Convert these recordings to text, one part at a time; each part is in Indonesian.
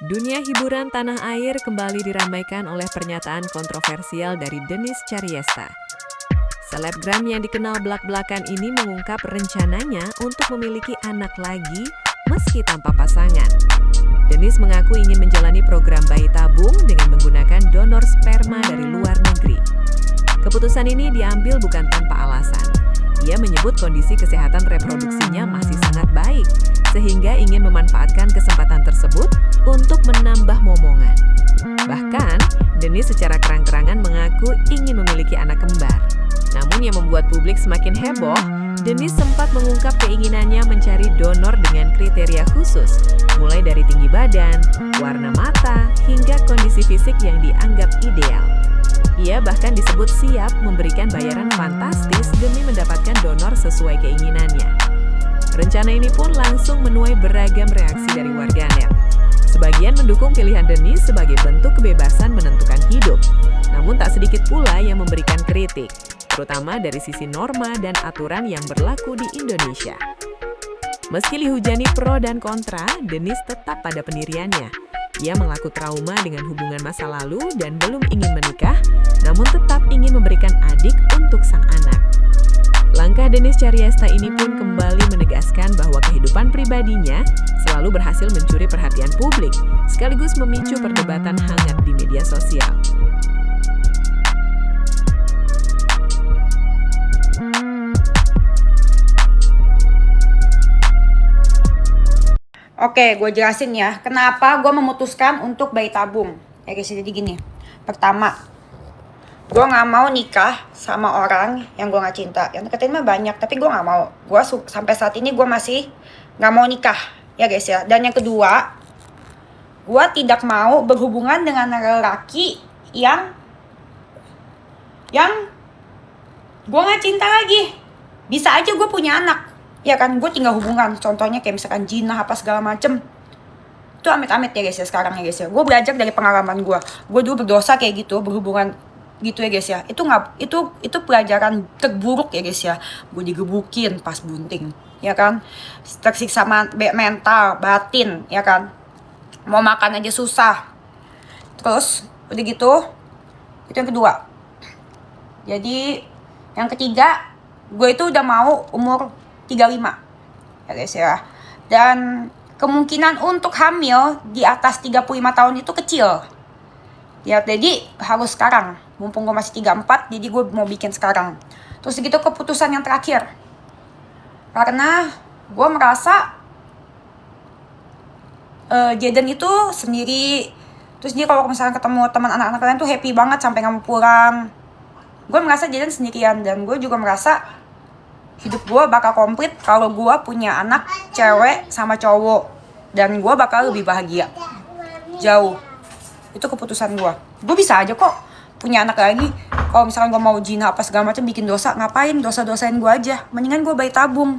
Dunia hiburan tanah air kembali diramaikan oleh pernyataan kontroversial dari Dennis Caryesta. Selebgram yang dikenal belak-belakan ini mengungkap rencananya untuk memiliki anak lagi meski tanpa pasangan. Dennis mengaku ingin menjalani program bayi tabung dengan menggunakan donor sperma dari luar negeri. Keputusan ini diambil bukan tanpa alasan. Ia menyebut kondisi kesehatan reproduksinya masih sangat baik, sehingga ingin memanfaatkan kesempatan tersebut untuk menambah momongan. Bahkan, Dennis secara terang-terangan mengaku ingin memiliki anak kembar. Namun yang membuat publik semakin heboh, Dennis sempat mengungkap keinginannya mencari donor dengan kriteria khusus, mulai dari tinggi badan, warna mata, hingga kondisi fisik yang dianggap ideal. Ia bahkan disebut siap memberikan bayaran fantastis demi mendapatkan donor sesuai keinginannya. Rencana ini pun langsung menuai beragam reaksi dari warganet. Sebagian mendukung pilihan Dennis sebagai bentuk kebebasan menentukan hidup. Namun tak sedikit pula yang memberikan kritik, terutama dari sisi norma dan aturan yang berlaku di Indonesia. Meski dihujani pro dan kontra, Dennis tetap pada pendiriannya. Ia mengaku trauma dengan hubungan masa lalu dan belum ingin menikah, namun tetap ingin memberikan adik untuk sang anak. Langkah Dennis Caryesta ini pun kembali menegaskan bahwa kehidupan pribadinya selalu berhasil mencuri perhatian publik, sekaligus memicu perdebatan hangat di media sosial. Oke, gue jelasin ya, kenapa gue memutuskan untuk bayi tabung. Ya guys, jadi gini. Pertama, gue gak mau nikah sama orang yang gue gak cinta. Yang deketin mah banyak, tapi gue gak mau. Gue sampai saat ini gue masih gak mau nikah. Ya guys ya. Dan yang kedua, gue tidak mau berhubungan dengan lelaki yang gue gak cinta lagi. Bisa aja gue punya anak. Ya kan, gue tinggal hubungan. Contohnya kayak misalkan jinah apa segala macem. Itu amit-amit ya guys ya sekarang ya guys ya. Gue belajar dari pengalaman gue. Gue dulu berdosa kayak gitu, berhubungan gitu ya guys ya. Itu pelajaran terburuk ya guys ya. Gue digebukin pas bunting, ya kan. Tersiksa mental, batin, ya kan. Mau makan aja susah. Terus udah gitu, itu yang kedua. Jadi yang ketiga, gue itu udah mau umur 35 ya guys ya. Dan kemungkinan untuk hamil di atas 35 tahun itu kecil. Ya, jadi harus sekarang. Mumpung gue masih 34, jadi gue mau bikin sekarang. Terus gitu keputusan yang terakhir. Karena gue merasa Jaden itu sendiri. Terus dia kalau misalnya ketemu teman anak-anak lain tuh happy banget sampai gak mau pulang. Gue merasa Jaden sendirian. Dan gue juga merasa hidup gue bakal komplit kalau gue punya anak cewek sama cowok. Dan gue bakal lebih bahagia. Jauh. Itu keputusan gue. Gue bisa aja kok punya anak lagi. Kalau misalkan gue mau zina apa segala macam bikin dosa, ngapain dosa-dosain gue aja. Mendingan gue bayi tabung.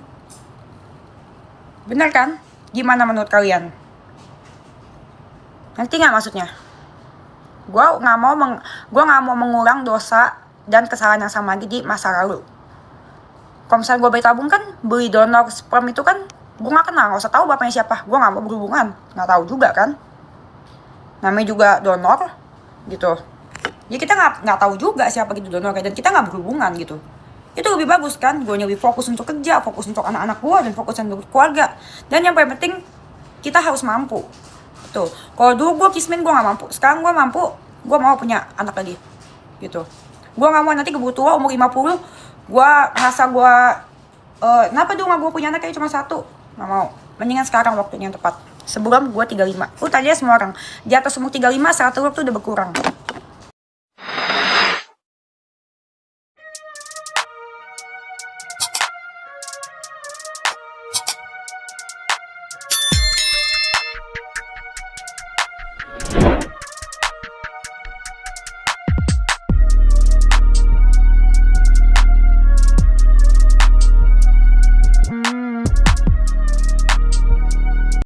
Bener kan? Gimana menurut kalian? Ngerti gak maksudnya? Gue gak mau mengulang dosa dan kesalahan yang sama lagi di masa lalu. Kalau misalnya gue bayi tabung kan, beli donor sperm itu kan gue gak kenal, gak usah tahu bapaknya siapa. Gue gak mau berhubungan, gak tahu juga kan. Namanya juga donor gitu. Jadi kita gak tahu juga siapa gitu donornya. Dan kita gak berhubungan gitu. Itu lebih bagus kan. Gue lebih fokus untuk kerja, fokus untuk anak-anak gue, dan fokus untuk keluarga. Dan yang paling penting, kita harus mampu. Tuh, kalau dulu gue kismin gue gak mampu. Sekarang gue mampu, gue mau punya anak lagi gitu. Gue gak mau nanti keburu tua umur 50, gue ngerasa gue kenapa dulu gak gue punya anak kayak cuma satu. Gak mau. Mendingan sekarang waktunya yang tepat. Sebelum gue 35. Tanya semua orang, di atas umur 35 serat telur tuh udah berkurang.